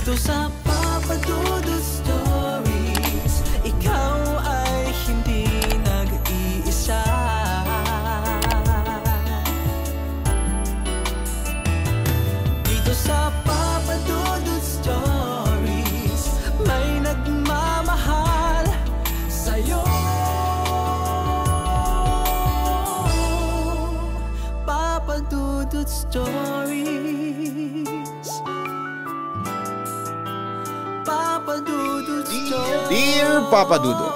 Dito sa Papa Dudut Stories, ikaw ay hindi nag-iisa. Dito sa Papa Dudut Stories, may nagmamahal sa'yo. Papa Dudut Stories. Papa Dudut Stories. Dear Papa Dudut,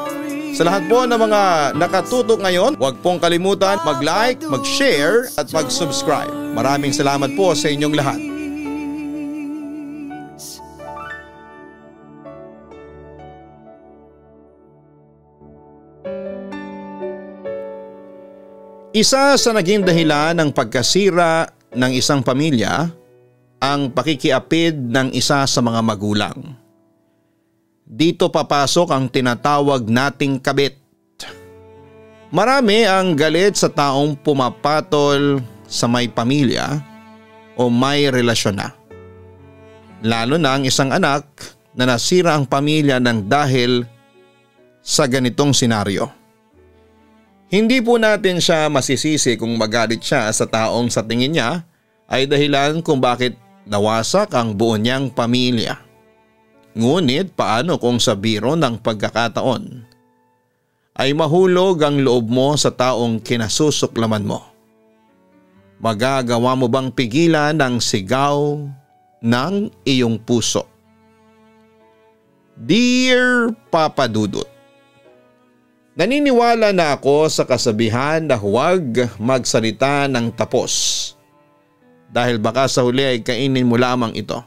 sa lahat po ng mga nakatutok ngayon, huwag pong kalimutan mag-like, mag-share at mag-subscribe. Maraming salamat po sa inyong lahat. Isa sa naging dahilan ng pagkasira ng isang pamilya ang pakikiapid ng isa sa mga magulang. Dito papasok ang tinatawag nating kabit. Marami ang galit sa taong pumapatol sa may pamilya o may relasyon na. Lalo na ang isang anak na nasira ang pamilya ng dahil sa ganitong senaryo. Hindi po natin siya masisisi kung magalit siya sa taong sa tingin niya ay dahilan kung bakit nawasak ang buo niyang pamilya. Ngunit paano kung sa biro ng pagkakataon ay mahulog ang loob mo sa taong kinasusuklaman mo? Magagawa mo bang pigilan ang sigaw ng iyong puso? Dear Papa Dudut, naniniwala na ako sa kasabihan na huwag magsalita ng tapos dahil baka sa huli ay kainin mo lamang ito.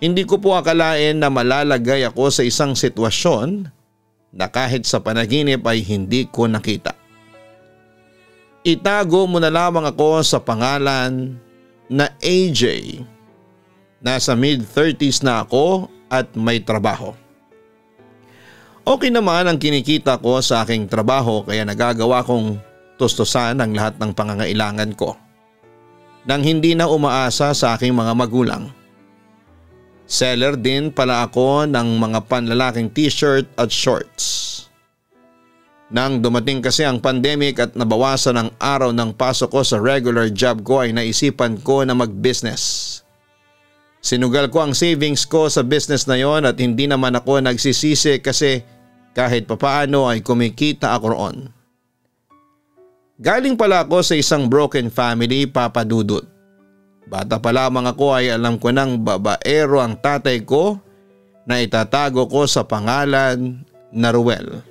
Hindi ko po akalain na malalagay ako sa isang sitwasyon na kahit sa panaginip ay hindi ko nakita. Itago mo na lamang ako sa pangalan na AJ. Nasa mid-30s na ako at may trabaho. Okay naman ang kinikita ko sa aking trabaho kaya nagagawa kong tustusan ang lahat ng pangangailangan ko nang hindi na umaasa sa aking mga magulang. Seller din pala ako ng mga panlalaking t-shirt at shorts. Nang dumating kasi ang pandemic at nabawasan ang araw ng pasok ko sa regular job ko ay naisipan ko na mag-business. Sinugal ko ang savings ko sa business na yon at hindi naman ako nagsisisi kasi kahit papaano ay kumikita ako roon. Galing pala ako sa isang broken family, Papa Dudut. Bata pa lamang ako ay alam ko ng babaero ang tatay ko na itatago ko sa pangalan na Ruel.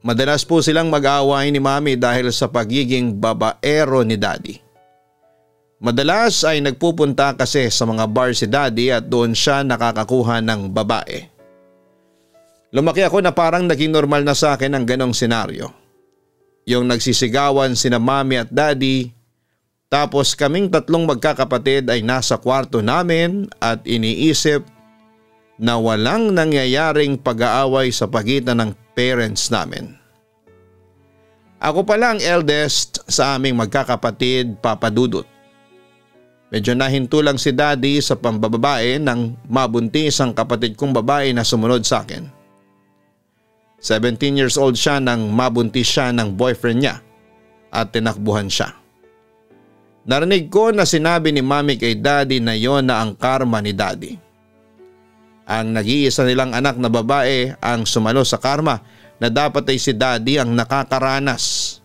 Madalas po silang mag-aaway ni Mami dahil sa pagiging babaero ni Daddy. Madalas ay nagpupunta kasi sa mga bar si Daddy at doon siya nakakakuha ng babae. Lumaki ako na parang naging normal na sa akin ang ganong senaryo. Yung nagsisigawan sina Mami at Daddy, tapos kaming tatlong magkakapatid ay nasa kwarto namin at iniisip na walang nangyayaring pag-aaway sa pagitan ng parents namin. Ako pala ang eldest sa aming magkakapatid, Papa Dudut. Medyo nahinto lang si Daddy sa pambababae nang mabuntis ang kapatid kong babae na sumunod sa akin. 17 years old siya nang mabuntis siya ng boyfriend niya at tinakbuhan siya. Narinig ko na sinabi ni Mami kay Daddy na yon na ang karma ni Daddy. Ang nag-iisa nilang anak na babae ang sumalo sa karma na dapat ay si Daddy ang nakakaranas.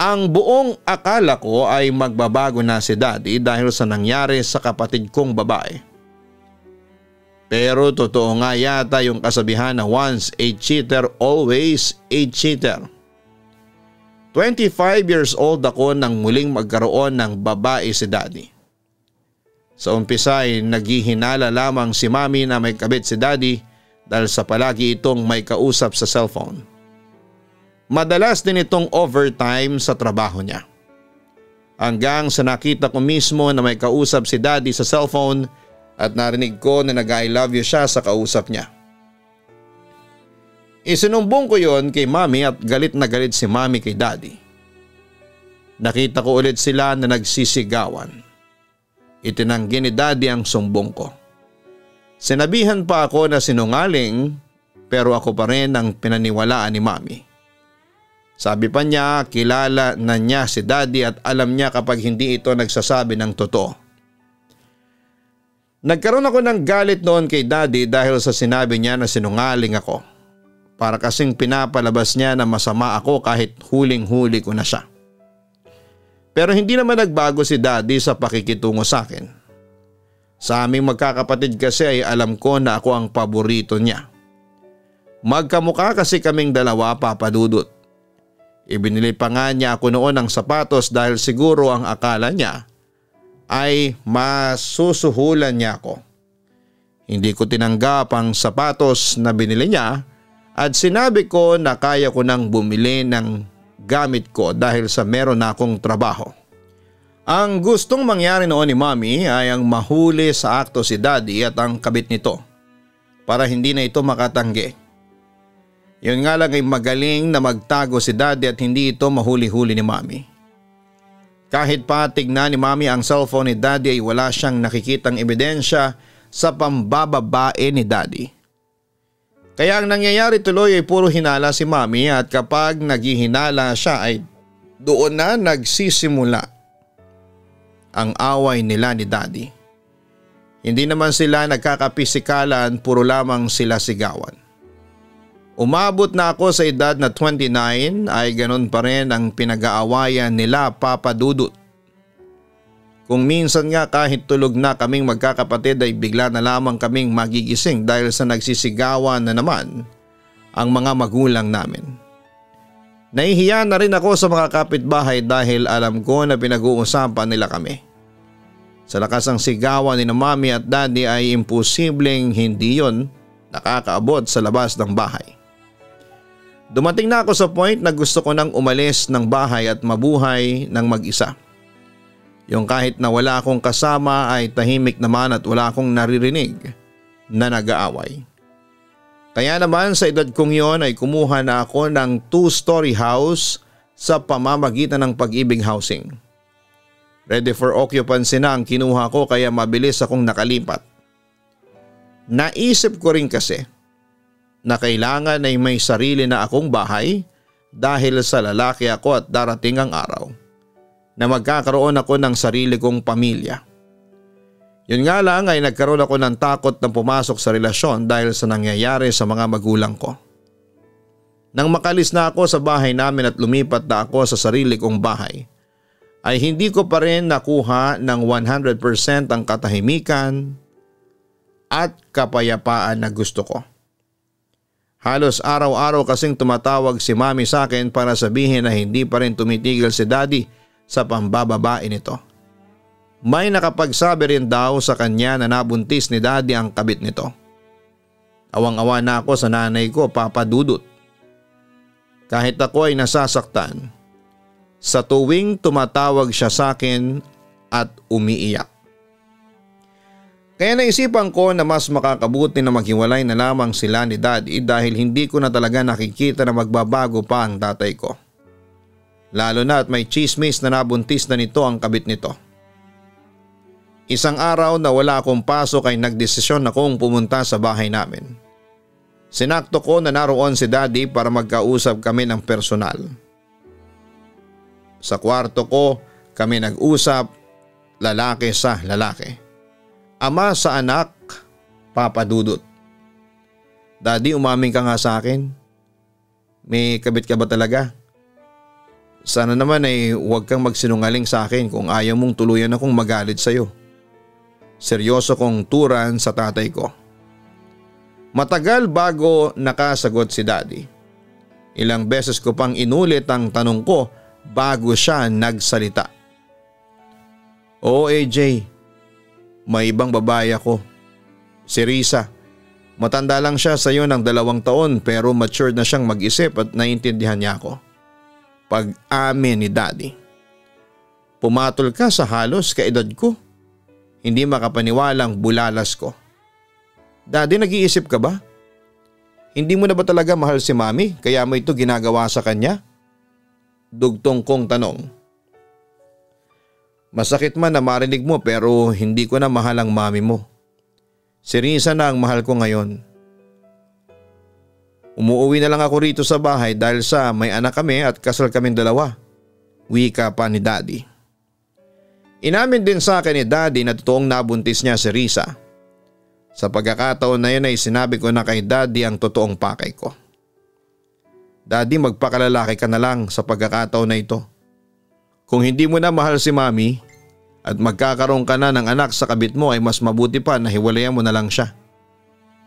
Ang buong akala ko ay magbabago na si Daddy dahil sa nangyari sa kapatid kong babae. Pero totoo nga yata yung kasabihan na once a cheater, always a cheater. 25 years old ako nang muling magkaroon ng babae si Daddy. Sa umpisa ay naghihinala lamang si Mami na may kabit si Daddy dahil sa palagi itong may kausap sa cellphone. Madalas din itong overtime sa trabaho niya. Hanggang sa nakita ko mismo na may kausap si Daddy sa cellphone at narinig ko na nag-I love you siya sa kausap niya. Isinumbong ko yon kay Mami at galit na galit si Mami kay Daddy. Nakita ko ulit sila na nagsisigawan. Itinanggi ni Daddy ang sumbong ko. Sinabihan pa ako na sinungaling pero ako pa rin ang pinaniwalaan ni Mami. Sabi pa niya kilala na niya si Daddy at alam niya kapag hindi ito nagsasabi ng totoo. Nagkaroon ako ng galit noon kay Daddy dahil sa sinabi niya na sinungaling ako. Para kasing pinapalabas niya na masama ako kahit huling-huli ko na siya. Pero hindi naman nagbago si Daddy sa pakikitungo sa akin. Sa aming magkakapatid kasi ay alam ko na ako ang paborito niya. Magkamukha kasi kaming dalawa, Papa Dudut. Ibinili pa nga niya ako noon ng sapatos dahil siguro ang akala niya ay masusuhulan niya ako. Hindi ko tinanggap ang sapatos na binili niya at sinabi ko na kaya ko nang bumili ng gamit ko dahil sa meron na akong trabaho. Ang gustong mangyari noon ni Mami ay ang mahuli sa akto si Daddy at ang kabit nito para hindi na ito makatanggi. Yun nga lang ay magaling na magtago si Daddy at hindi ito mahuli-huli ni Mami. Kahit pa tignan ni Mami ang cellphone ni Daddy ay wala siyang nakikitang ebidensya sa pambababae ni Daddy. Kaya ang nangyayari tuloy ay puro hinala si Mami at kapag naghihinala siya ay doon na nagsisimula ang away nila ni Daddy. Hindi naman sila nagkakapisikalan, puro lamang sila sigawan. Umabot na ako sa edad na 29 ay ganun pa rin ang pinag-aawayan nila, Papa Dudut. Kung minsan nga kahit tulog na kaming magkakapatid ay bigla na lamang kaming magigising dahil sa nagsisigawan na naman ang mga magulang namin. Nahihiya na rin ako sa mga kapitbahay dahil alam ko na pinag-uusapan nila kami. Sa lakas ng sigawan ni Mami at Daddy ay imposibleng hindi yon nakakaabot sa labas ng bahay. Dumating na ako sa point na gusto ko nang umalis ng bahay at mabuhay ng mag-isa. Yung kahit na wala akong kasama ay tahimik naman at wala akong naririnig na nag-aaway. Kaya naman sa edad kong yon ay kumuha na ako ng 2-story house sa pamamagitan ng Pag-ibig Housing. Ready for occupancy na ang kinuha ko kaya mabilis akong nakalipat. Naisip ko rin kasi na kailangan ay may sarili na akong bahay dahil sa lalaki ako at darating ang araw na magkakaroon ako ng sarili kong pamilya. Yun nga lang ay nagkaroon ako ng takot na pumasok sa relasyon dahil sa nangyayari sa mga magulang ko. Nang makalis na ako sa bahay namin at lumipat na ako sa sarili kong bahay, ay hindi ko pa rin nakuha ng 100% ang katahimikan at kapayapaan na gusto ko. Halos araw-araw kasing tumatawag si Mami sa akin para sabihin na hindi pa rin tumitigil si Daddy sa pambababae nito. May nakapagsabi rin daw sa kanya na nabuntis ni Daddy ang kabit nito. Awang-awa na ako sa nanay ko, Papa Dudut. Kahit ako ay nasasaktan, sa tuwing tumatawag siya sa akin at umiiyak. Kaya naisipan ko na mas makakabuti na maghiwalay na lamang sila ni Daddy dahil hindi ko na talaga nakikita na magbabago pa ang tatay ko. Lalo na at may chismis na nabuntis na nito ang kabit nito. Isang araw na wala akong pasok ay nagdesisyon akong pumunta sa bahay namin. Sinakto ko na naroon si Daddy para magkausap kami ng personal. Sa kwarto ko kami nag-usap, lalaki sa lalaki. Ama sa anak, Papa Dudut. Daddy, umamin ka nga sa akin. May kabit ka ba talaga? Sana naman ay huwag kang magsinungaling sa akin kung ayaw mong tuluyan akong magalit sa'yo. Seryoso kong turan sa tatay ko. Matagal bago nakasagot si Daddy. Ilang beses ko pang inulit ang tanong ko bago siya nagsalita. Oo AJ, may ibang babae ako. Si Risa. Matanda lang siya sa iyo ng 2 taon pero matured na siyang mag-isip at naiintindihan niya ako. Pag-amin ni Daddy. Pumatol ka sa halos kaedad ko. Hindi makapaniwalang bulalas ko. Daddy, nag-iisip ka ba? Hindi mo na ba talaga mahal si Mami kaya mo ito ginagawa sa kanya? Dugtong kong tanong. Masakit man na marinig mo pero hindi ko na mahal ang mami mo. Si Risa na ang mahal ko ngayon. Umuuwi na lang ako rito sa bahay dahil sa may anak kami at kasal kaming dalawa. Wika pa ni Daddy. Inamin din sa akin ni Daddy na totoong nabuntis niya si Risa. Sa pagkakataon na yun ay sinabi ko na kay Daddy ang totoong pakay ko. Daddy, magpakalalaki ka na lang sa pagkakataon na ito. Kung hindi mo na mahal si Mami at magkakaroon ka na ng anak sa kabit mo ay mas mabuti pa na hiwalayan mo na lang siya.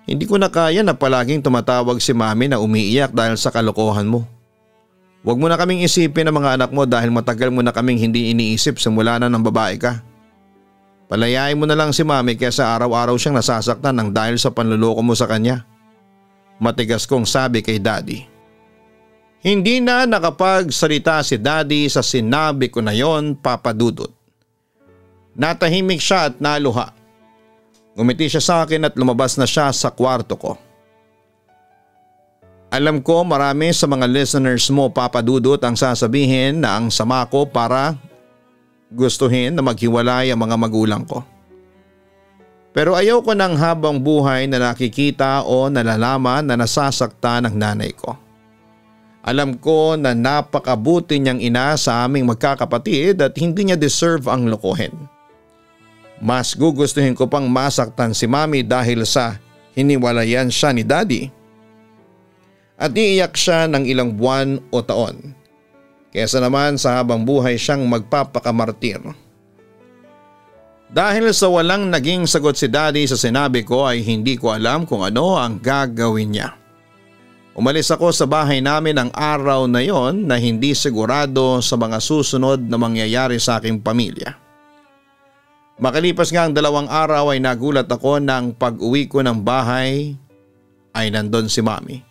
Hindi ko na kaya na palaging tumatawag si Mami na umiiyak dahil sa kalokohan mo. Huwag mo na kaming isipin ang mga anak mo dahil matagal mo na kaming hindi iniisip simula na ng babae ka. Palayain mo na lang si Mami kaysa araw-araw siyang nasasaktan ng dahil sa panluloko mo sa kanya. Matigas kong sabi kay Daddy. Hindi na nakapagsalita si Daddy sa sinabi ko na yon, Papa Dudut. Natahimik siya at naluha. Ngumiti siya sa akin at lumabas na siya sa kwarto ko. Alam ko marami sa mga listeners mo, Papa Dudut, ang sasabihin na ang sama ko para gustuhin na maghiwalay ang mga magulang ko. Pero ayaw ko ng habang buhay na nakikita o nalalaman na nasasaktan ng nanay ko. Alam ko na napakabuti niyang ina sa aming magkakapatid at hindi niya deserve ang lokohin. Mas gugustuhin ko pang masaktan si Mami dahil sa hiniwalayan siya ni Daddy. At iiyak siya ng ilang buwan o taon. Kesa naman sa habang buhay siyang magpapakamartir. Dahil sa walang naging sagot si Daddy sa sinabi ko ay hindi ko alam kung ano ang gagawin niya. Umalis ako sa bahay namin ang araw na yon na hindi sigurado sa mga susunod na mangyayari sa aking pamilya. Makalipas nga ang 2 araw ay nagulat ako ng pag-uwi ko ng bahay ay nandun si Mami.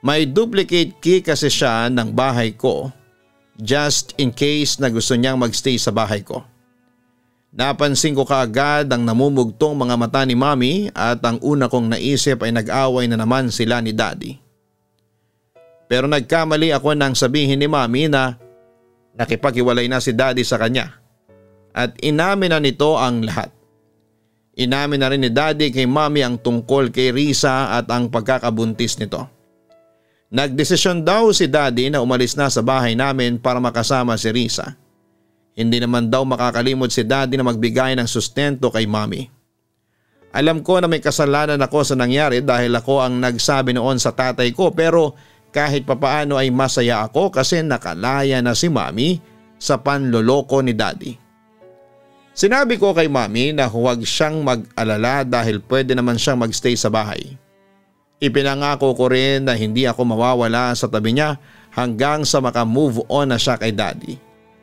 May duplicate key kasi siya ng bahay ko just in case na gusto niyang magstay sa bahay ko. Napansin ko kaagad ang namumugtong mga mata ni Mami at ang una kong naisip ay nag-away na naman sila ni Daddy. Pero nagkamali ako nang sabihin ni Mami na nakipaghiwalay na si Daddy sa kanya at inamin na nito ang lahat. Inamin na rin ni Daddy kay Mami ang tungkol kay Risa at ang pagkakabuntis nito. Nagdesisyon daw si Daddy na umalis na sa bahay namin para makasama si Risa. Hindi naman daw makakalimot si Daddy na magbigay ng sustento kay Mami. Alam ko na may kasalanan ako sa nangyari dahil ako ang nagsabi noon sa tatay ko, pero kahit papaano ay masaya ako kasi nakalaya na si Mami sa panloloko ni Daddy. Sinabi ko kay Mami na huwag siyang mag-alala dahil pwede naman siyang magstay sa bahay. Ipinangako ko rin na hindi ako mawawala sa tabi niya hanggang sa maka-move on na siya kay Daddy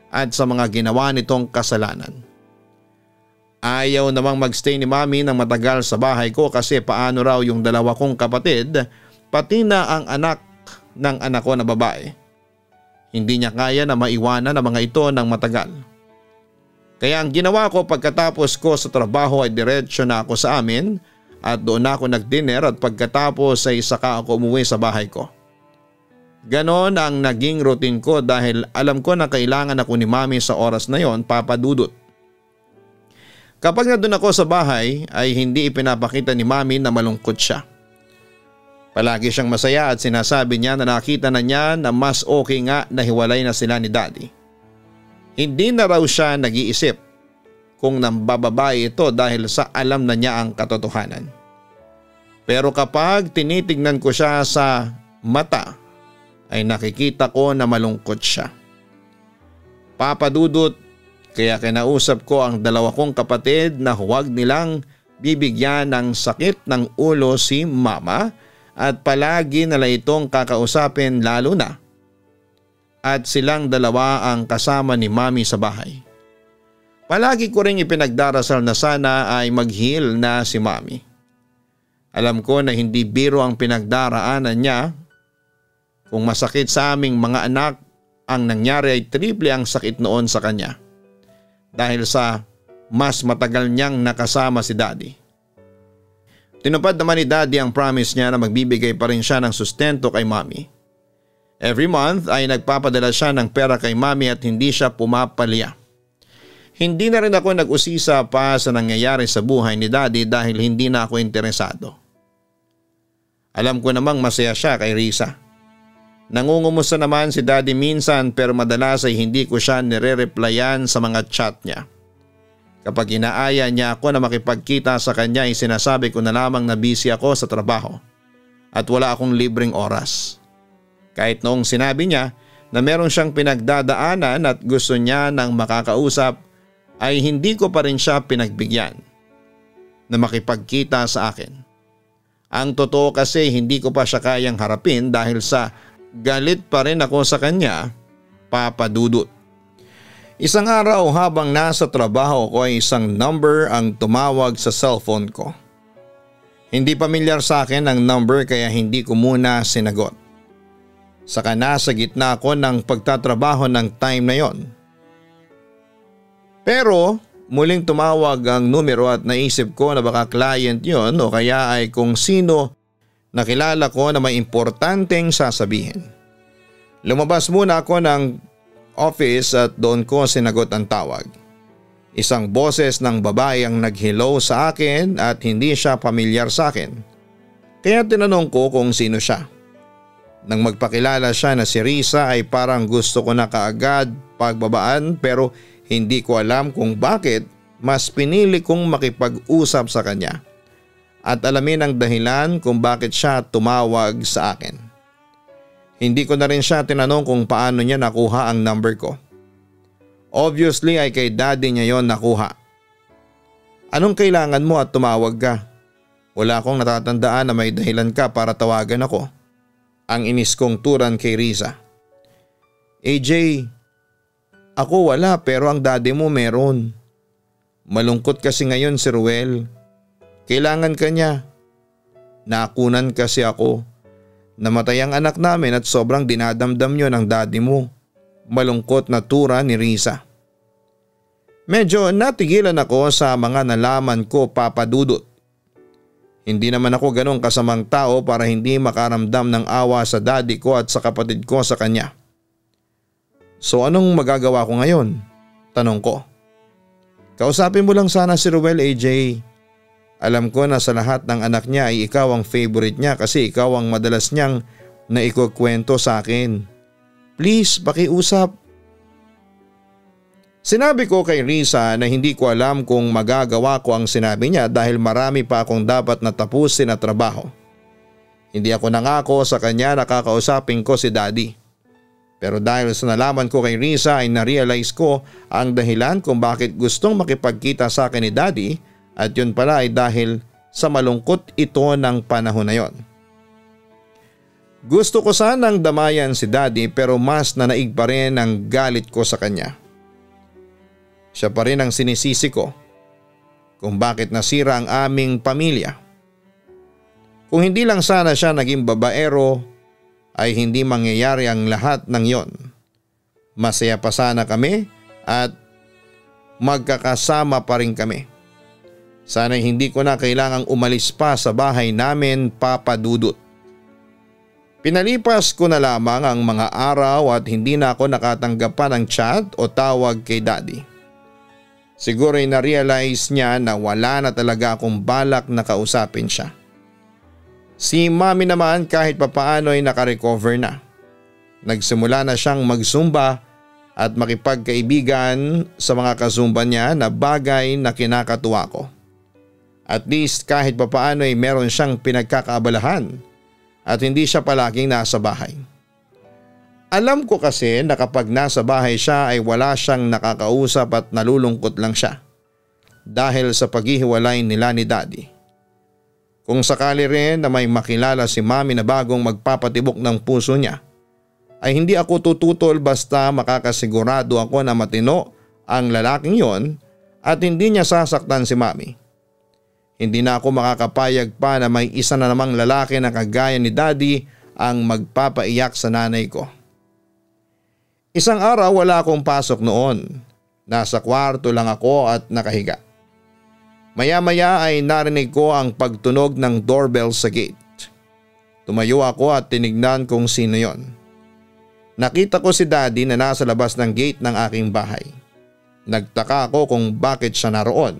at sa mga ginawa nitong kasalanan. Ayaw namang magstay ni Mami ng matagal sa bahay ko kasi paano raw yung 2 kong kapatid pati na ang anak ng anak ko na babae. Hindi niya kaya na maiwanan ang mga ito ng matagal. Kaya ang ginawa ko pagkatapos ko sa trabaho ay diretsyo na ako sa amin at doon ako nag-dinner at pagkatapos ay saka ako umuwi sa bahay ko. Ganon ang naging routine ko dahil alam ko na kailangan ako ni Mami sa oras na yon, Papa Dudut. Kapag nandun ako sa bahay ay hindi ipinapakita ni Mami na malungkot siya. Palagi siyang masaya at sinasabi niya na nakita na niya na mas okay nga na hiwalay na sila ni Daddy. Hindi na raw siya nag-iisip kung nambababae ito dahil sa alam na niya ang katotohanan. Pero kapag tinitignan ko siya sa mata ay nakikita ko na malungkot siya. Papa Dudut, kaya kinausap ko ang 2 kong kapatid na huwag nilang bibigyan ng sakit ng ulo si Mama at palagi nila itong kakausapin lalo na at silang 2 ang kasama ni Mami sa bahay. Palagi ko ring ipinagdarasal na sana ay mag-heal na si Mami. Alam ko na hindi biro ang pinagdaraanan niya. Kung masakit sa aming mga anak, ang nangyari ay triple ang sakit noon sa kanya. Dahil sa mas matagal niyang nakasama si Daddy. Tinupad naman ni Daddy ang promise niya na magbibigay pa rin siya ng sustento kay Mami. Every month ay nagpapadala siya ng pera kay Mami at hindi siya pumapalya. Hindi na rin ako nag-usisa pa sa nangyayari sa buhay ni Daddy dahil hindi na ako interesado. Alam ko namang masaya siya kay Risa. Nangungumusta naman si Daddy minsan pero madalas ay hindi ko siya nire-replyan sa mga chat niya. Kapag inaaya niya ako na makipagkita sa kanya ay sinasabi ko na lamang na busy ako sa trabaho at wala akong libreng oras. Kahit noong sinabi niya na meron siyang pinagdadaanan at gusto niya ng makakausap ay hindi ko pa rin siya pinagbigyan na makipagkita sa akin. Ang totoo kasi hindi ko pa siya kayang harapin dahil sa galit pa rin ako sa kanya, Papa Dudut. Isang araw habang nasa trabaho ko ay isang number ang tumawag sa cellphone ko. Hindi pamilyar sa akin ang number kaya hindi ko muna sinagot. Saka nasa gitna ako ng pagtatrabaho ng time na yon. Pero muling tumawag ang numero at naisip ko na baka client yon o kaya ay kung sino nakilala ko na may importanteng sasabihin. Lumabas muna ako ng office at doon ko sinagot ang tawag. Isang boses ng babae ang nag-hello sa akin at hindi siya pamilyar sa akin. Kaya tinanong ko kung sino siya. Nang magpakilala siya na si Risa ay parang gusto ko na kaagad pagbabaan pero hindi ko alam kung bakit mas pinili kong makipag-usap sa kanya at alamin ang dahilan kung bakit siya tumawag sa akin. Hindi ko na rin siya tinanong kung paano niya nakuha ang number ko. Obviously ay kay Daddy niya yon nakuha. Anong kailangan mo at tumawag ka? Wala akong natatandaan na may dahilan ka para tawagan ako. Ang inis kong turan kay Risa. AJ, ako wala pero ang daddy mo meron. Malungkot kasi ngayon si Ruel. Kailangan ka niya. Nakunan kasi ako. Namatay ang anak namin at sobrang dinadamdam niyo ng daddy mo. Malungkot na tura ni Risa. Medyo natigilan ako sa mga nalaman ko, Papa Dudut. Hindi naman ako ganong kasamang tao para hindi makaramdam ng awa sa daddy ko at sa kapatid ko sa kanya. So anong magagawa ko ngayon? Tanong ko. Kausapin mo lang sana si Ruel, AJ. Alam ko na sa lahat ng anak niya ay ikaw ang favorite niya kasi ikaw ang madalas niyang naikukwento sa akin. Please, pakiusap. Sinabi ko kay Risa na hindi ko alam kung magagawa ko ang sinabi niya dahil marami pa akong dapat na tapusin na trabaho. Hindi ako nangako sa kanya na kakausapin ko si Daddy. Pero dahil sa nalaman ko kay Risa ay na-realize ko ang dahilan kung bakit gustong makipagkita sa akin ni Daddy at yun pala ay dahil sa malungkot ito ng panahon na yon. Gusto ko sanang damayan si Daddy pero mas nanaig pa rin ang galit ko sa kanya. Siya pa rin ang sinisisi ko kung bakit nasira ang aming pamilya. Kung hindi lang sana siya naging babaero ay hindi mangyayari ang lahat ng yon. Masaya pa sana kami at magkakasama pa rin kami. Sana hindi ko na kailangang umalis pa sa bahay namin, Papa Dudut. Pinalipas ko na lamang ang mga araw at hindi na ako nakatanggap pa ng chat o tawag kay Daddy. Siguro ay na-realize niya na wala na talaga akong balak na kausapin siya. Si Mami naman kahit papaano ay nakarecover na. Nagsimula na siyang magsumba at makipagkaibigan sa mga kasumba niya na bagay na kinakatuwa ko. At least kahit papaano ay meron siyang pinagkakaabalahan at hindi siya palaging nasa bahay. Alam ko kasi na kapag nasa bahay siya ay wala siyang nakakausap at nalulungkot lang siya dahil sa paghihiwalay nila ni Daddy. Kung sakali rin na may makilala si Mami na bagong magpapatibok ng puso niya, ay hindi ako tututol basta makakasigurado ako na matino ang lalaking yon at hindi niya sasaktan si Mami. Hindi na ako makakapayag pa na may isa na namang lalaki na kagaya ni Daddy ang magpapaiyak sa nanay ko. Isang araw wala akong pasok noon. Nasa kwarto lang ako at nakahiga. Maya-maya ay narinig ko ang pagtunog ng doorbell sa gate. Tumayo ako at tinignan kung sino yon. Nakita ko si Daddy na nasa labas ng gate ng aking bahay. Nagtaka ako kung bakit siya naroon.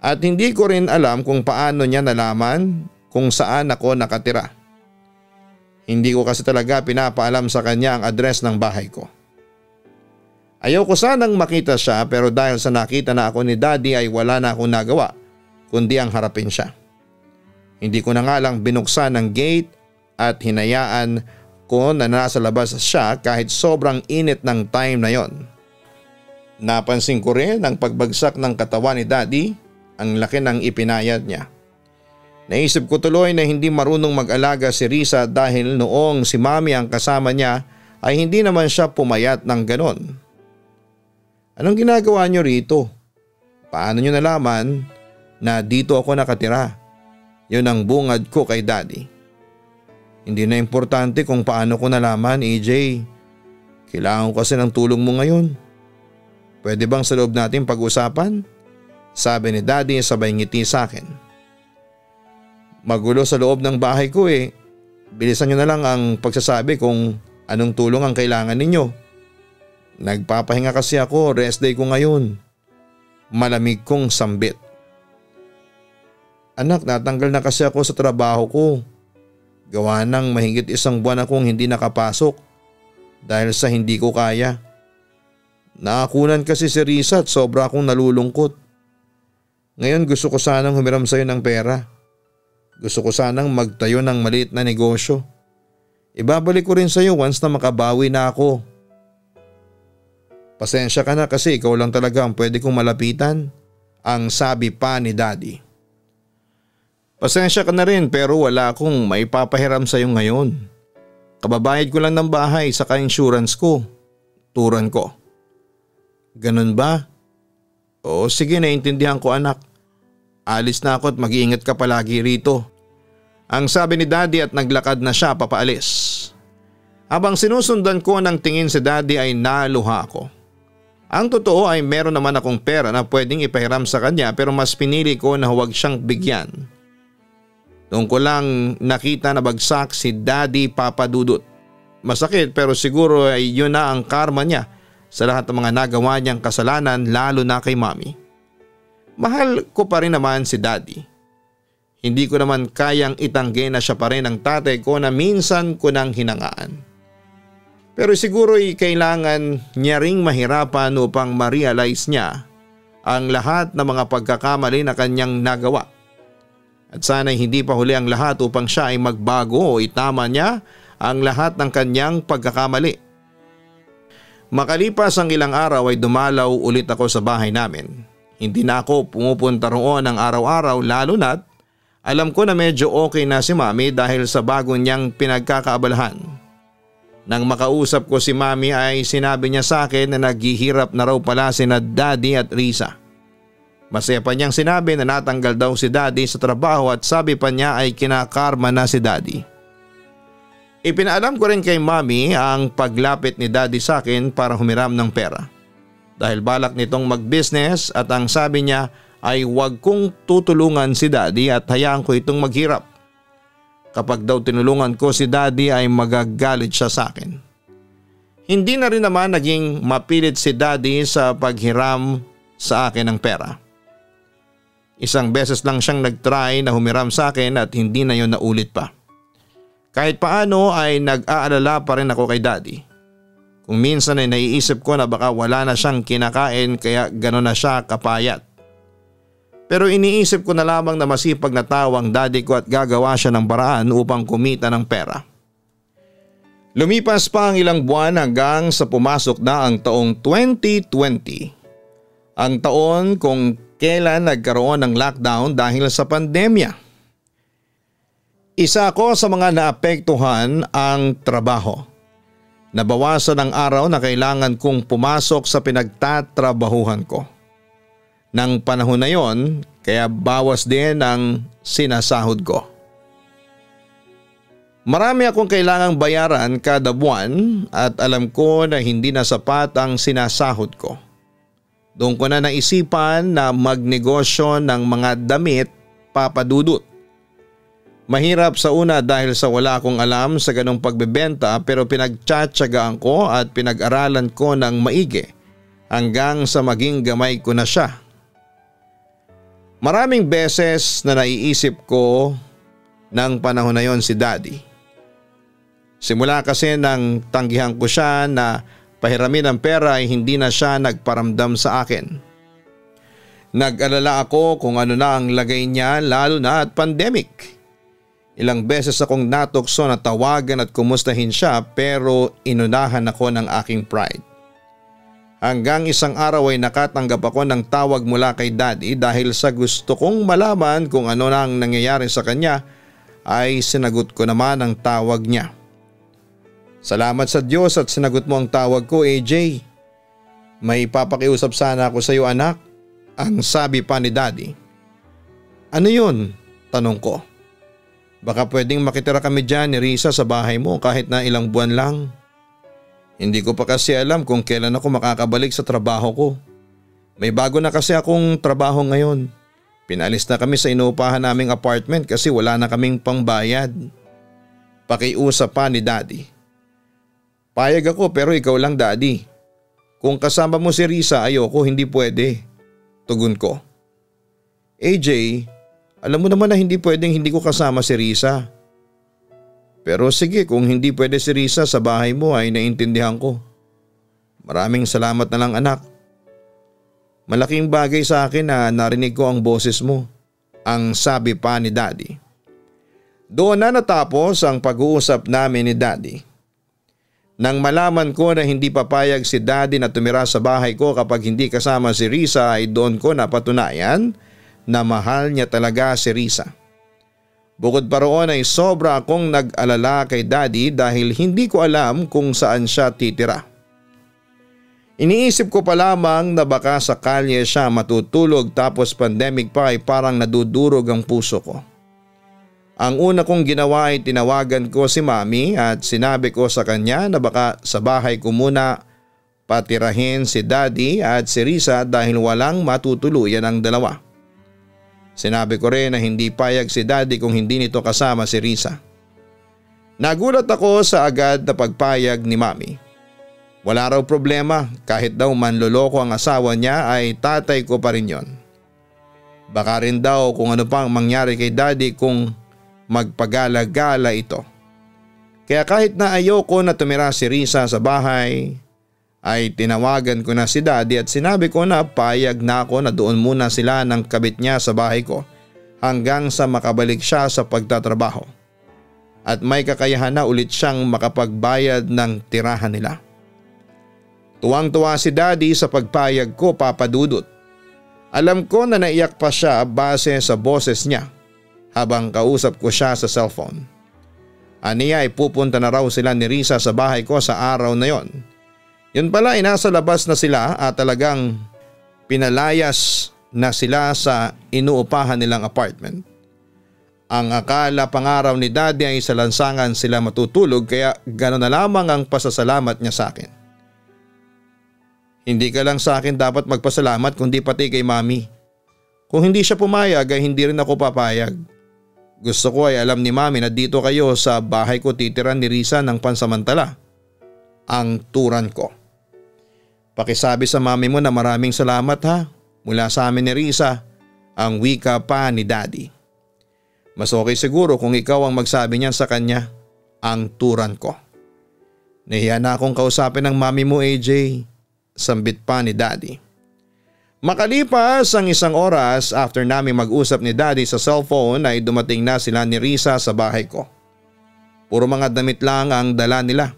At hindi ko rin alam kung paano niya nalaman kung saan ako nakatira. Hindi ko kasi talaga pinapaalam sa kanya ang address ng bahay ko. Ayaw ko sanang makita siya pero dahil sa nakita na ako ni Daddy ay wala na akong nagawa kundi ang harapin siya. Hindi ko na nga lang binuksan ang gate at hinayaan ko na nasa labas siya kahit sobrang init ng time na yon. Napansin ko rin ang pagbagsak ng katawan ni Daddy, ang laki ng ipinayad niya. Naisip ko tuloy na hindi marunong mag-alaga si Risa dahil noong si Mami ang kasama niya ay hindi naman siya pumayat ng ganon. Anong ginagawa niyo rito? Paano niyo nalaman na dito ako nakatira? Yun ang bungad ko kay Daddy. Hindi na importante kung paano ko nalaman, AJ. Kailangan ko kasi ng tulong mo ngayon. Pwede bang sa loob natin pag-usapan? Sabi ni Daddy sabay ngiti sa akin. Magulo sa loob ng bahay ko eh. Bilisan niyo na lang ang pagsasabi kung anong tulong ang kailangan ninyo. Nagpapahinga kasi ako, rest day ko ngayon. Malamig kong sambit. Anak, natanggal na kasi ako sa trabaho ko. Gawa ng mahigit 1 buwan akong hindi nakapasok dahil sa hindi ko kaya. Nakakunan kasi si Risa at sobra akong nalulungkot. Ngayon gusto ko sanang humiram sa'yo ng pera. Gusto ko sanang magtayo ng maliit na negosyo. Ibabalik ko rin sa'yo once na makabawi na ako. Pasensya ka na kasi ikaw lang talaga ang pwede kong malapitan, ang sabi pa ni Daddy. Pasensya ka na rin pero wala akong maipapahiram sa'yo ngayon. Kababayad ko lang ng bahay saka insurance ko. Turan ko. Ganun ba? Oo sige, naiintindihan ko anak. Alis na ako at mag-iingat ka palagi rito. Ang sabi ni Daddy at naglakad na siya papaalis. Habang sinusundan ko ng tingin si Daddy ay naluha ako. Ang totoo ay meron naman akong pera na pwedeng ipahiram sa kanya pero mas pinili ko na huwag siyang bigyan. Doon ko lang nakita na bagsak si Daddy Papadudut. Masakit pero siguro ay yun na ang karma niya sa lahat ng mga nagawa niyang kasalanan lalo na kay Mami. Mahal ko pa rin naman si Daddy. Hindi ko naman kayang itanggi na siya pa rin ang tatay ko na minsan ko nang hinangaan. Pero siguro ay kailangan niya ring mahirapan upang ma-realize niya ang lahat ng mga pagkakamali na kanyang nagawa. At sana'y hindi pa huli ang lahat upang siya ay magbago o itama niya ang lahat ng kanyang pagkakamali. Makalipas ang ilang araw ay dumalaw ulit ako sa bahay namin. Hindi na ako pumupunta roon ng araw-araw lalo na't alam ko na medyo okay na si Mami dahil sa bago niyang pinagkakaabalahan. Nang makausap ko si Mami ay sinabi niya sa akin na naghihirap na raw pala sina Daddy at Risa. Masaya pa niyang sinabi na natanggal daw si Daddy sa trabaho at sabi pa niya ay kinakarma na si Daddy. Ipinaalam ko rin kay Mami ang paglapit ni Daddy sa akin para humiram ng pera. Dahil balak nitong mag-business at ang sabi niya ay huwag kong tutulungan si Daddy at hayaan ko itong maghirap. Kapag daw tinulungan ko si Daddy ay magagalit siya sa akin. Hindi na rin naman naging mapilit si Daddy sa paghiram sa akin ng pera. Isang beses lang siyang nagtry na humiram sa akin at hindi na yon naulit pa. Kahit paano ay nag-aalala pa rin ako kay Daddy. Kung minsan ay naiisip ko na baka wala na siyang kinakain kaya gano'n na siya kapayat. Pero iniisip ko na lamang na masipag na tao ang Daddy ko at gagawa siya ng paraan upang kumita ng pera. Lumipas pa ang ilang buwan hanggang sa pumasok na ang taong 2020. Ang taon kung kailan nagkaroon ng lockdown dahil sa pandemya. Isa ako sa mga naapektuhan ang trabaho. Nabawasan ang araw na kailangan kong pumasok sa pinagtatrabahuhan ko. Nang panahon na yon, kaya bawas din ang sinasahod ko. Marami akong kailangang bayaran kada buwan at alam ko na hindi na sapat ang sinasahod ko. Doon ko na naisipan na magnegosyo ng mga damit papadudot. Mahirap sa una dahil sa wala akong alam sa ganong pagbebenta pero pinagtsatsagaan ko at pinag-aralan ko ng maigi hanggang sa maging gamay ko na siya. Maraming beses na naiisip ko ng panahon na yon si Daddy. Simula kasi nang tanggihan ko siya na pahiramin ang pera ay hindi na siya nagparamdam sa akin. Nag-alala ako kung ano na ang lagay niya lalo na at pandemic. Ilang beses akong natukso na tawagan at kumustahin siya pero inunahan ako ng aking pride. Hanggang isang araw ay nakatanggap ako ng tawag mula kay Daddy dahil sa gusto kong malaman kung ano na ang nangyayari sa kanya ay sinagot ko naman ang tawag niya. Salamat sa Diyos at sinagot mo ang tawag ko, AJ. May papakiusap sana ako sa iyo, anak, ang sabi pa ni Daddy. Ano yun? Tanong ko. Baka pwedeng makitira kami dyan ni Risa sa bahay mo kahit na ilang buwan lang. Hindi ko pa kasi alam kung kailan ako makakabalik sa trabaho ko. May bago na kasi akong trabaho ngayon. Pinalis na kami sa inuupahan naming apartment kasi wala na kaming pangbayad. Pakiusap pa ni Daddy. Payag ako pero ikaw lang, Daddy. Kung kasama mo si Risa ayoko, hindi pwede. Tugon ko. AJ, alam mo naman na hindi pwedeng hindi ko kasama si Risa. Pero sige, kung hindi pwede si Risa sa bahay mo ay naintindihan ko. Maraming salamat na lang, anak. Malaking bagay sa akin na narinig ko ang boses mo, ang sabi pa ni Daddy. Doon na natapos ang pag-uusap namin ni Daddy. Nang malaman ko na hindi papayag si Daddy na tumira sa bahay ko kapag hindi kasama si Risa ay doon ko napatunayan na mahal niya talaga si Risa. Bukod pa roon ay sobra akong nag-alala kay Daddy dahil hindi ko alam kung saan siya titira. Iniisip ko pa lamang na baka sa kalye siya matutulog tapos pandemic pa ay parang nadudurog ang puso ko. Ang una kong ginawa ay tinawagan ko si Mami at sinabi ko sa kanya na baka sa bahay ko muna patirahin si Daddy at si Risa dahil walang matutuluyan ang dalawa. Sinabi ko rin na hindi payag si Daddy kung hindi nito kasama si Risa. Nagulat ako sa agad na pagpayag ni Mami. Wala raw problema, kahit daw manloloko ang asawa niya ay tatay ko pa rin yon. Baka rin daw kung ano pang mangyari kay Daddy kung magpagala-gala ito. Kaya kahit na ayoko na tumira si Risa sa bahay, ay tinawagan ko na si Daddy at sinabi ko na payag na ako na doon muna sila ng kabit niya sa bahay ko hanggang sa makabalik siya sa pagtatrabaho. At may kakayahan na ulit siyang makapagbayad ng tirahan nila. Tuwang-tuwa si Daddy sa pagpayag ko, Papa Dudut. Alam ko na naiyak pa siya base sa boses niya habang kausap ko siya sa cellphone. Aniya ay pupunta na raw sila ni Risa sa bahay ko sa araw na yon. Yun pala ay nasa labas na sila at talagang pinalayas na sila sa inuupahan nilang apartment. Ang akala pangaraw ni Daddy ay sa lansangan sila matutulog kaya gano'n na lamang ang pasasalamat niya sa akin. Hindi ka lang sa akin dapat magpasalamat kundi pati kay Mami. Kung hindi siya pumayag ay hindi rin ako papayag. Gusto ko ay alam ni Mami na dito kayo sa bahay ko titiran ni Risa ng pansamantala. Ang turan ko. Pakisabi sa Mami mo na maraming salamat ha mula sa amin ni Risa, ang wika pa ni Daddy. Mas okay siguro kung ikaw ang magsabi niyan sa kanya, ang turan ko. Nahiya na akong kausapin ng Mami mo, AJ, sambit pa ni Daddy. Makalipas ang isang oras after namin mag-usap ni Daddy sa cellphone ay dumating na sila ni Risa sa bahay ko. Puro mga damit lang ang dala nila.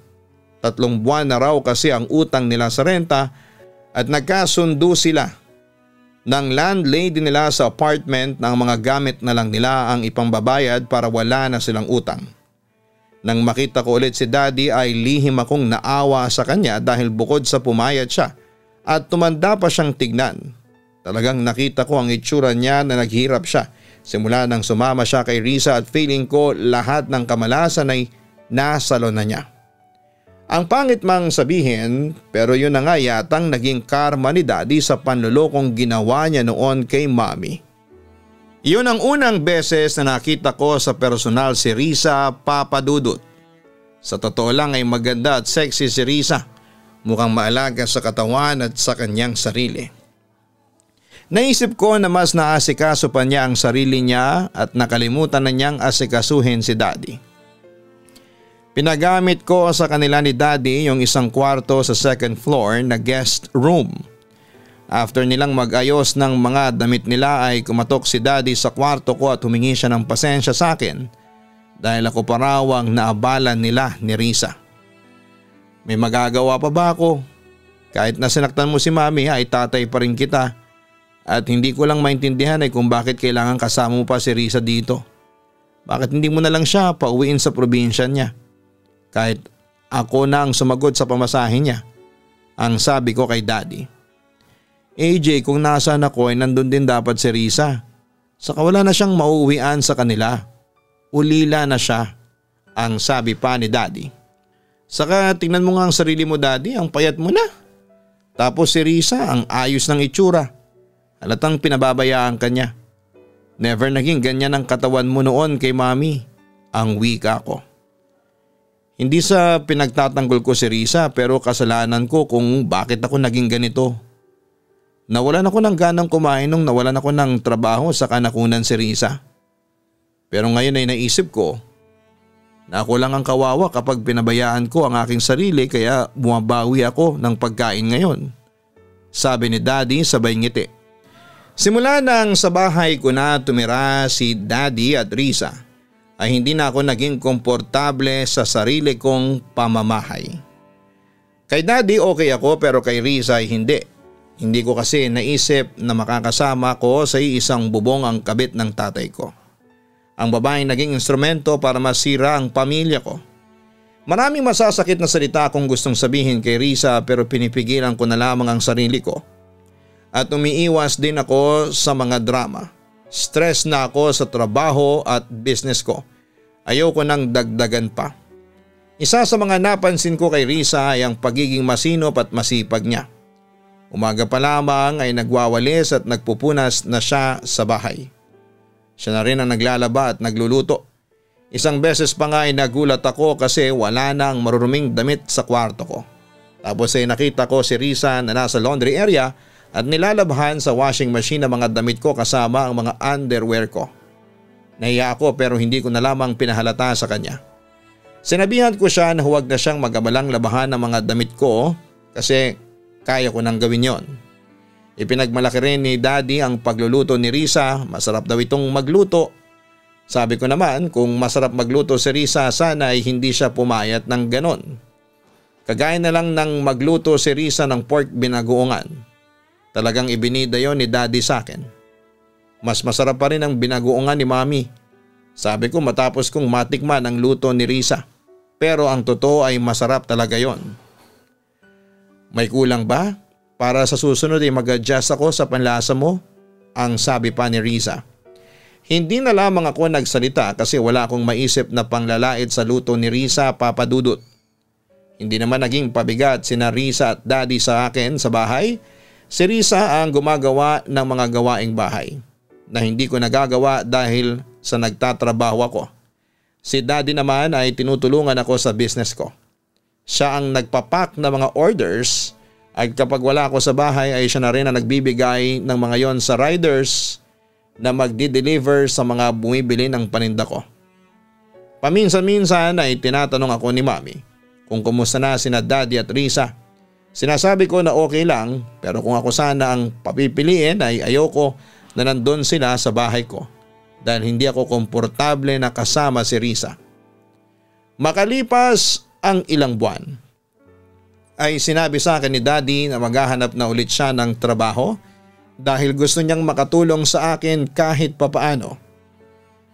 3 buwan na raw kasi ang utang nila sa renta at nagkasundo sila ng landlady nila sa apartment na ang mga gamit na lang nila ang ipangbabayad para wala na silang utang. Nang makita ko ulit si Daddy ay lihim akong naawa sa kanya dahil bukod sa pumayat siya at tumanda pa siyang tignan. Talagang nakita ko ang itsura niya na naghirap siya simula nang sumama siya kay Risa at feeling ko lahat ng kamalasan ay nasalo na niya. Ang pangit mang sabihin pero yun na nga yatang naging karma ni Daddy sa panlolokong ginawa niya noon kay Mami. Iyon ang unang beses na nakita ko sa personal si Risa, Papa Dudut. Sa totoo lang ay maganda at sexy si Risa. mukhang maalaga sa katawan at sa kanyang sarili. Naisip ko na mas naasikaso pa niya ang sarili niya at nakalimutan na niyang asikasuhin si Daddy. Pinagamit ko sa kanila ni Daddy yung isang kwarto sa second floor na guest room. After nilang mag-ayos ng mga damit nila ay kumatok si Daddy sa kwarto ko at humingi siya ng pasensya sa akin dahil ako pa raw ang naabalan nila ni Risa. May magagawa pa ba ako? Kahit na sinaktan mo si Mami ay tatay pa rin kita at hindi ko lang maintindihan ay kung bakit kailangan kasama mo pa si Risa dito. Bakit hindi mo na lang siya pauwiin sa probinsya niya? Kahit ako na ang sumagot sa pamasahe niya, ang sabi ko kay Daddy. AJ, kung nasaan ako ay nandun din dapat si Risa. Saka wala na siyang mauuwian sa kanila. Ulila na siya, ang sabi pa ni Daddy. Saka tingnan mo nga ang sarili mo Daddy, ang payat mo na. Tapos si Risa ang ayos ng itsura. Halatang pinababayaan ka niya. Never naging ganyan ang katawan mo noon kay Mami, ang wika ko. Hindi sa pinagtatanggol ko si Risa pero kasalanan ko kung bakit ako naging ganito. Nawalan ako ng ganang kumain nung nawalan ako ng trabaho sa kanakunan si Risa. Pero ngayon ay naisip ko na ako lang ang kawawa kapag pinabayaan ko ang aking sarili kaya bumabawi ako ng pagkain ngayon. Sabi ni Daddy sabay ngiti. Simula nang sa bahay ko na tumira si Daddy at Risa ay hindi na ako naging komportable sa sarili kong pamamahay. Kay Daddy okay ako pero kay Risa ay hindi. Hindi ko kasi naisip na makakasama ko sa isang bubong ang kabit ng tatay ko. Ang babaeng naging instrumento para masira ang pamilya ko. Maraming masasakit na salita akong gustong sabihin kay Risa pero pinipigilan ko na lamang ang sarili ko. At umiiwas din ako sa mga drama. Stress na ako sa trabaho at business ko. Ayoko nang dagdagan pa. Isa sa mga napansin ko kay Risa ay ang pagiging masinop at masipag niya. Umaga pa lamang ay nagwawalis at nagpupunas na siya sa bahay. Siya na rin ang naglalaba at nagluluto. Isang beses pa nga ay nagulat ako kasi wala na ang maruruming damit sa kwarto ko. Tapos ay nakita ko si Risa na nasa laundry area at nilalabhan sa washing machine ang mga damit ko kasama ang mga underwear ko. Nahiya ako pero hindi ko na lamang pinahalata sa kanya. Sinabihan ko siya na huwag na siyang mag-abalang labahan ng mga damit ko kasi kaya ko nang gawin yon. Ipinagmalaki rin ni Daddy ang pagluluto ni Risa, masarap daw itong magluto. Sabi ko naman kung masarap magluto si Risa sana ay hindi siya pumayat ng ganon. Kagaya na lang ng magluto si Risa ng pork binagoongan. Talagang ibinida yon ni Daddy sa akin. Mas masarap pa rin ang binagoongan ni Mami. Sabi ko matapos kong matikman ang luto ni Risa. Pero ang totoo ay masarap talaga yon. May kulang ba? Para sa susunod ay mag-adjust ako sa panlasa mo? Ang sabi pa ni Risa. Hindi na lamang ako nagsalita kasi wala akong maisip na panglalait sa luto ni Risa, Papa Dudut. Hindi naman naging pabigat sina Risa at Daddy sa akin sa bahay. Si Risa ang gumagawa ng mga gawaing bahay na hindi ko nagagawa dahil sa nagtatrabaho ako. Si Daddy naman ay tinutulungan ako sa business ko. Siya ang nagpapak ng mga orders at kapag wala ako sa bahay ay siya na rin ang nagbibigay ng mga yon sa riders na magdi-deliver sa mga bumibili ng paninda ko. Paminsan-minsan ay tinatanong ako ni Mami kung kumusta na sina Daddy at Risa. Sinasabi ko na okay lang pero kung ako sana ang papipiliin ay ayoko na nandun sila sa bahay ko dahil hindi ako komportable na kasama si Risa. Makalipas ang ilang buwan ay sinabi sa akin ni Daddy na maghahanap na ulit siya ng trabaho dahil gusto niyang makatulong sa akin kahit papaano.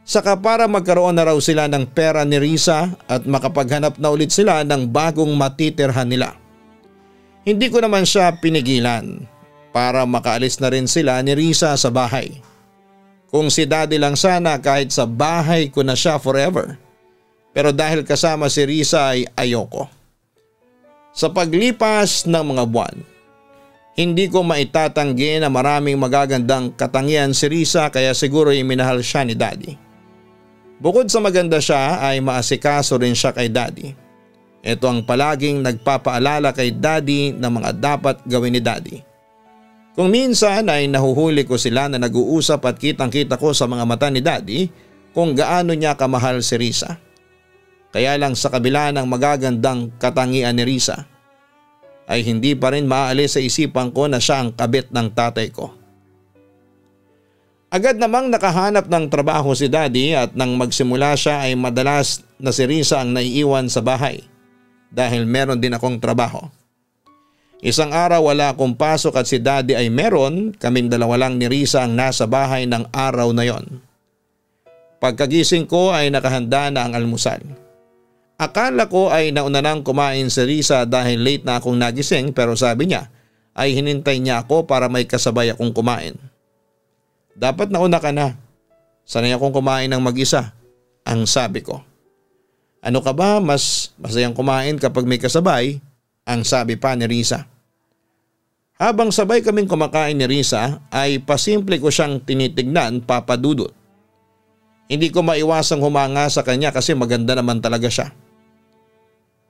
Saka para magkaroon na raw sila ng pera ni Risa at makapaghanap na ulit sila ng bagong matitirhan nila. Hindi ko naman siya pinigilan para makaalis na rin sila ni Risa sa bahay. Kung si Daddy lang sana kahit sa bahay ko na siya forever. Pero dahil kasama si Risa ay ayoko. Sa paglipas ng mga buwan, hindi ko maitatanggi na maraming magagandang katangian si Risa kaya siguro ay minahal siya ni Daddy. Bukod sa maganda siya ay maasikaso rin siya kay Daddy. Ito ang palaging nagpapaalala kay Daddy ng mga dapat gawin ni Daddy. Kung minsan ay nahuhuli ko sila na nag-uusap at kitang-kita ko sa mga mata ni Daddy kung gaano niya kamahal si Risa. Kaya lang sa kabila ng magagandang katangian ni Risa ay hindi pa rin maaalis sa isipan ko na siya ang kabit ng tatay ko. Agad namang nakahanap ng trabaho si Daddy at nang magsimula siya ay madalas na si Risa ang naiiwan sa bahay dahil meron din akong trabaho. Isang araw wala akong pasok at si Daddy ay meron, kaming dalawa lang ni Risa ang nasa bahay ng araw na yon. Pagkagising ko ay nakahanda na ang almusal. Akala ko ay nauna nang kumain si Risa dahil late na akong nagising pero sabi niya ay hinintay niya ako para may kasabay akong kumain. Dapat nauna ka na. Sanay akong kumain ng mag-isa, ang sabi ko. Ano ka ba, mas masayang kumain kapag may kasabay, ang sabi pa ni Risa. Habang sabay kaming kumakain ni Risa ay pasimple ko siyang tinitignan, Papa Dudut. Hindi ko maiwasang humanga sa kanya kasi maganda naman talaga siya.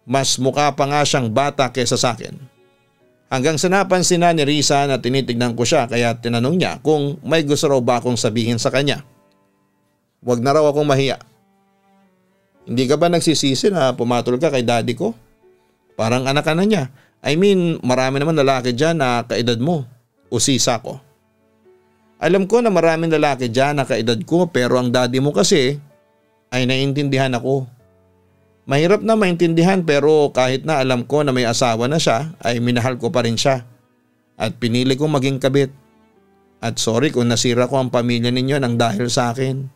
Mas mukha pa nga siyang bata kaysa sa akin. Hanggang sa napansin na ni Risa na tinitignan ko siya kaya tinanong niya kung may gusto raw ba akong sabihin sa kanya. Huwag na raw akong mahiya. Hindi ka ba nagsisisi na pumatol ka kay Daddy ko? Parang anak ka na niya. I mean, marami naman lalaki dyan na kaedad mo. Usisa ko. Alam ko na maraming lalaki dyan na kaedad ko pero ang daddy mo kasi ay naiintindihan ako. Mahirap na maintindihan pero kahit na alam ko na may asawa na siya ay minahal ko pa rin siya. At pinili kong maging kabit. At sorry kung nasira ko ang pamilya ninyo nang dahil sa akin.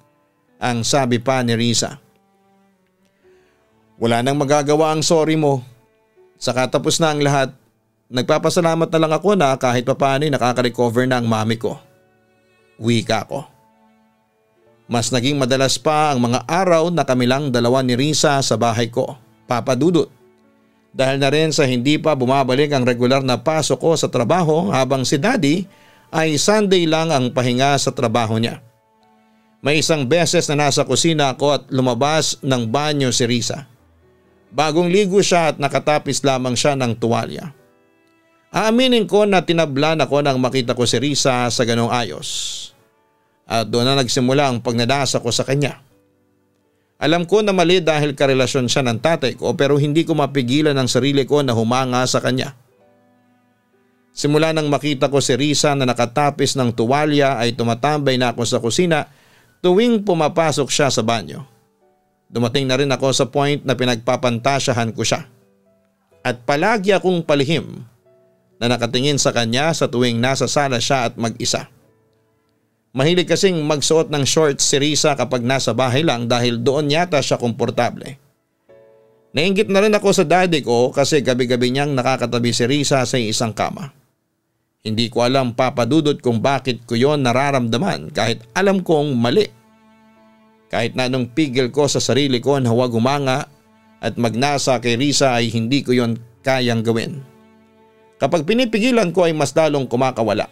Ang sabi pa ni Risa. Wala nang magagawa ang sorry mo. Saka tapos na ang lahat. Nagpapasalamat na lang ako na kahit papaano nakaka-recover na ang mami ko. Wika ko. Mas naging madalas pa ang mga araw na kami lang dalawa ni Risa sa bahay ko, Papa Dudut. Dahil na rin sa hindi pa bumabalik ang regular na pasok ko sa trabaho habang si Daddy ay Sunday lang ang pahinga sa trabaho niya. May isang beses na nasa kusina ako at lumabas ng banyo si Risa. Bagong ligo siya at nakatapis lamang siya ng tuwalya. Aaminin ko na tinablan ako nang makita ko si Risa sa ganong ayos. At doon na nagsimula ang pagnanasa ko sa kanya. Alam ko na mali dahil karelasyon siya ng tatay ko pero hindi ko mapigilan ang sarili ko na humanga sa kanya. Simula nang makita ko si Risa na nakatapis ng tuwalya ay tumatambay na ako sa kusina tuwing pumapasok siya sa banyo. Dumating na rin ako sa point na pinagpapantasyahan ko siya. At palagi akong palihim na nakatingin sa kanya sa tuwing nasa sala siya at mag-isa. Mahilig kasing magsuot ng shorts si Risa kapag nasa bahay lang dahil doon yata siya komportable. Nainggit na rin ako sa daddy ko kasi gabi-gabi niyang nakakatabi si Risa sa isang kama. Hindi ko alam, Papa Dudut, kung bakit ko yon nararamdaman kahit alam kong mali. Kahit na anong pigil ko sa sarili ko na huwag humanga at magnasa kay Risa ay hindi ko yon kayang gawin. Kapag pinipigilan ko ay mas lalong kumakawala.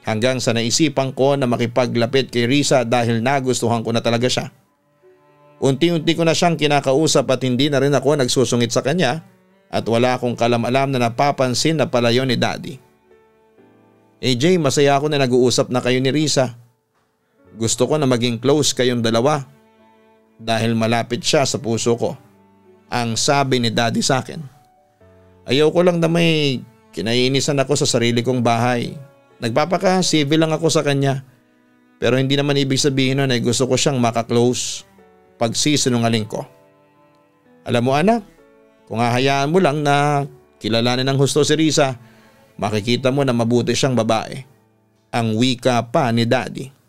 Hanggang sa naisipan ko na makipaglapit kay Risa dahil nagustuhan ko na talaga siya. Unti-unti ko na siyang kinakausap at hindi na rin ako nagsusungit sa kanya at wala akong kalam-alam na napapansin na pala yun ni Daddy. AJ, masaya ako na nag-uusap na kayo ni Risa. Gusto ko na maging close kayong dalawa dahil malapit siya sa puso ko. Ang sabi ni Daddy sa akin. Ayaw ko lang na may kinaiinisan ako sa sarili kong bahay. Nagpapaka-civil lang ako sa kanya. Pero hindi naman ibig sabihin nun ay gusto ko siyang makaklose pag sisinungaling ko. Alam mo anak, kung hahayaan mo lang na kilalanin ng husto si Risa, makikita mo na mabuti siyang babae. Ang wika pa ni Daddy.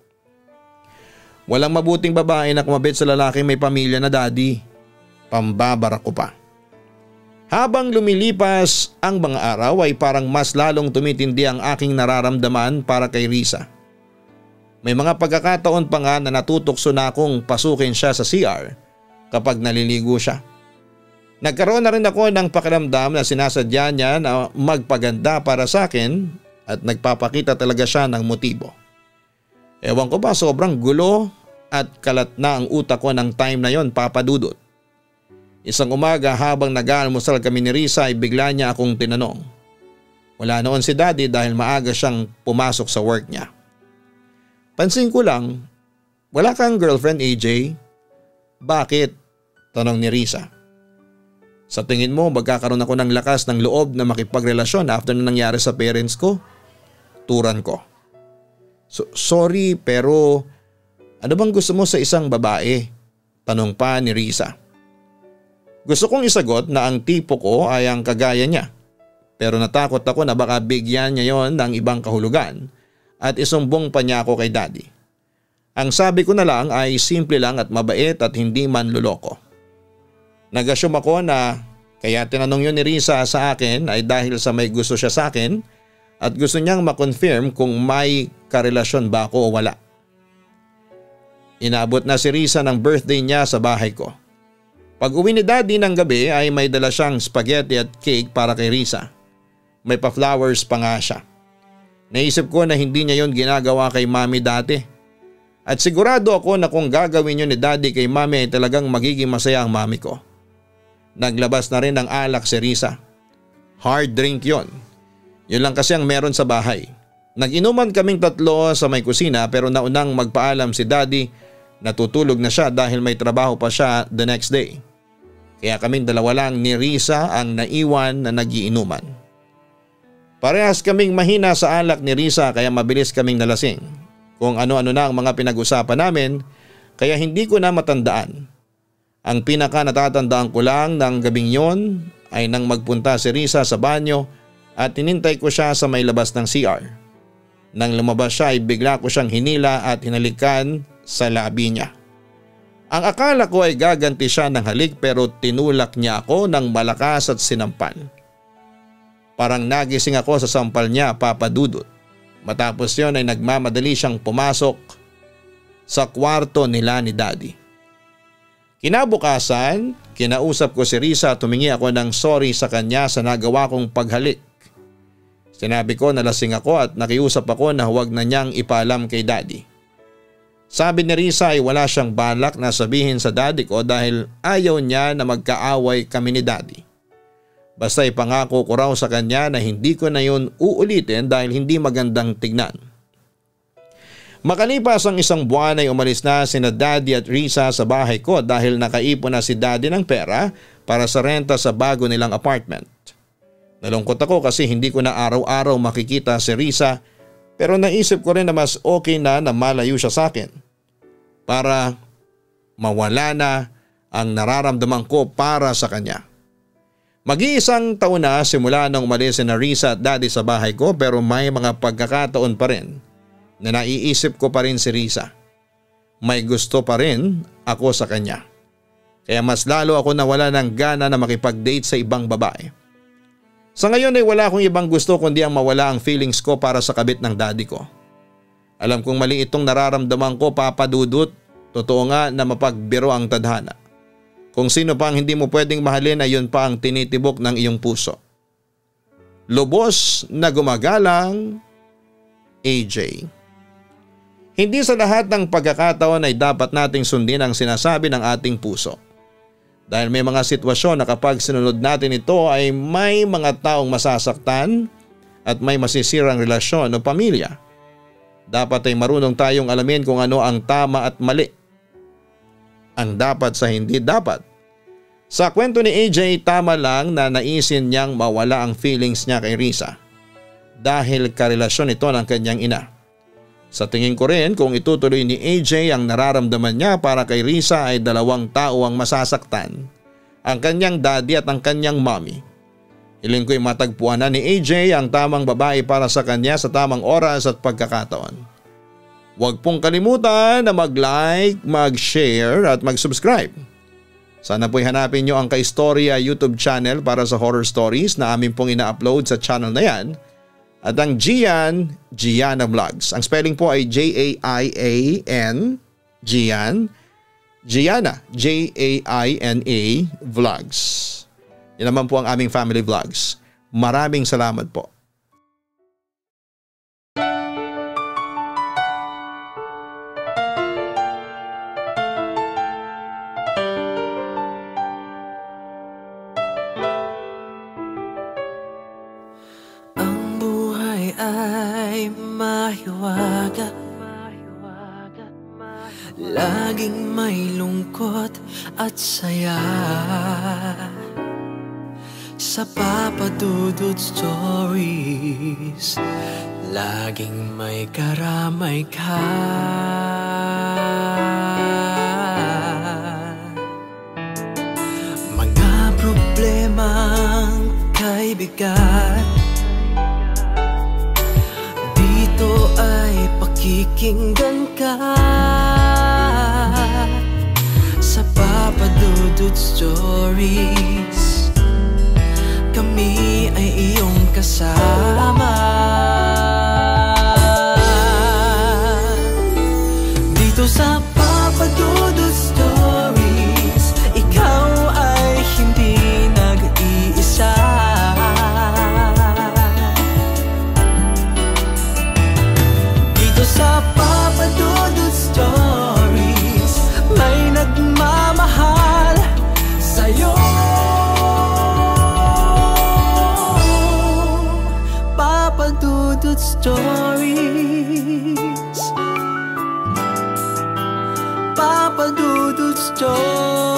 Walang mabuting babae na kumabit sa lalaki may pamilya na, Daddy. Pambabara ko pa. Habang lumilipas ang mga araw ay parang mas lalong tumitindi ang aking nararamdaman para kay Risa. May mga pagkakataon pa nga na natutokso na akong pasukin siya sa CR kapag naliligo siya. Nagkaroon na rin ako ng pakiramdam na sinasadya niya na magpaganda para sa akin at nagpapakita talaga siya ng motibo. Ewan ko ba, sobrang gulo at kalat na ang utak ko ng time na yon, Papa Dudut. Isang umaga habang nag-aalmusal kami ni Risa ay bigla niya akong tinanong. Wala noon si Daddy dahil maaga siyang pumasok sa work niya. Pansin ko lang, wala kang girlfriend AJ? Bakit? Tanong ni Risa. Sa tingin mo magkakaroon ako ng lakas ng loob na makipagrelasyon after na nangyari sa parents ko? Turan ko. Sorry pero ano bang gusto mo sa isang babae? Tanong pa ni Risa. Gusto kong isagot na ang tipo ko ay ang kagaya niya. Pero natakot ako na baka bigyan niya yon ng ibang kahulugan at isumbong pa niya ako kay Daddy. Ang sabi ko na lang ay simple lang at mabait at hindi manluloko. Nag-assume ako na kaya tinanong yun ni Risa sa akin ay dahil sa may gusto siya sa akin at gusto niyang makonfirm kung may karelasyon ba ako o wala. Inabot na si Risa ng birthday niya sa bahay ko. Pag uwi ni Daddy ng gabi ay may dala siyang spaghetti at cake para kay Risa. May pa-flowers pa nga siya. Naisip ko na hindi niya yon ginagawa kay Mami dati. At sigurado ako na kung gagawin yun ni Daddy kay Mami ay talagang magiging masaya ang Mami ko. Naglabas na rin ng alak si Risa. Hard drink yon. Yun lang kasi ang meron sa bahay. Nag-inuman kaming tatlo sa may kusina pero naunang magpaalam si Daddy na tutulog na siya dahil may trabaho pa siya the next day. Kaya kaming dalawa lang ni Risa ang naiwan na nagiinuman. Parehas kaming mahina sa alak ni Risa kaya mabilis kaming nalasing. Kung ano-ano na ang mga pinag-usapan namin kaya hindi ko na matandaan. Ang pinaka natatandaan ko lang ng gabing yon ay nang magpunta si Risa sa banyo at tinintay ko siya sa may labas ng CR. Nang lumabas siya ay bigla ko siyang hinila at hinalikan sa labi niya. Ang akala ko ay gaganti siya ng halik pero tinulak niya ako ng malakas at sinampal. Parang nagising ako sa sampal niya, Papa Dudut. Matapos yon ay nagmamadali siyang pumasok sa kwarto nila ni Daddy. Kinabukasan, kinausap ko si Risa at tumingi ako ng sorry sa kanya sa nagawa kong paghalik. Sinabi ko na lasing ako at nakiusap ako na huwag na niyang ipaalam kay Daddy. Sabi ni Risa ay wala siyang balak na sabihin sa Daddy ko dahil ayaw niya na magkaaway kami ni Daddy. Basta ipangako ko raw sa kanya na hindi ko na yun uulitin dahil hindi magandang tignan. Makalipas ang isang buwan ay umalis na sina Daddy at Risa sa bahay ko dahil nakaipon na si Daddy ng pera para sa renta sa bago nilang apartment. Nalungkot ako kasi hindi ko na araw-araw makikita si Risa pero naisip ko rin na mas okay na malayo siya sa akin para mawala na ang nararamdaman ko para sa kanya. Mag-iisang taon na simula nang umalis si Risa at Daddy sa bahay ko pero may mga pagkakataon pa rin na naiisip ko pa rin si Risa. May gusto pa rin ako sa kanya. Kaya mas lalo ako nawala ng gana na makipag-date sa ibang babae. Sa ngayon ay wala akong ibang gusto kundi ang mawala ang feelings ko para sa kabit ng Daddy ko. Alam kong mali itong nararamdaman ko, Papa Dudut. Totoo nga na mapagbiro ang tadhana. Kung sino pa ang hindi mo pwedeng mahalin ay yun pa ang tinitibok ng iyong puso. Lubos na gumagalang, AJ. Hindi sa lahat ng pagkakataon ay dapat nating sundin ang sinasabi ng ating puso. Dahil may mga sitwasyon na kapag sinunod natin ito ay may mga taong masasaktan at may masisirang relasyon o pamilya. Dapat ay marunong tayong alamin kung ano ang tama at mali. Ang dapat sa hindi dapat. Sa kwento ni AJ, tama lang na naisin niyang mawala ang feelings niya kay Risa dahil karelasyon ito ng kanyang ina. Sa tingin ko rin kung itutuloy ni AJ ang nararamdaman niya para kay Risa ay dalawang tao ang masasaktan. Ang kanyang daddy at ang kanyang mommy. Hiling ko'y matagpuan na ni AJ ang tamang babae para sa kanya sa tamang oras at pagkakataon. Huwag pong kalimutan na mag-like, mag-share at mag-subscribe. Sana po'y hanapin nyo ang Kaistorya YouTube channel para sa horror stories na amin pong ina-upload sa channel na yan. At ang Gian, Giana Vlogs. Ang spelling po ay Jaian, Gian, Giana, Jaina Vlogs. Yan naman po ang aming family vlogs. Maraming salamat po. mahiwaga, laging may lungkot at saya. Sa Papa Dudut Stories, laging may karamay ka. Mga problemang kay bigat, dito ay pakikinggan ka. Sa Papa Dudut Stories, kami ay iyong kasama. Dito sa Papa Dudut Stories, ikaw ay hindi nag-iisa. Dito sa Papa Dudut Stories, may nagmamahal sa'yo. Papa Dudut Stories, Papa Dudut Stories.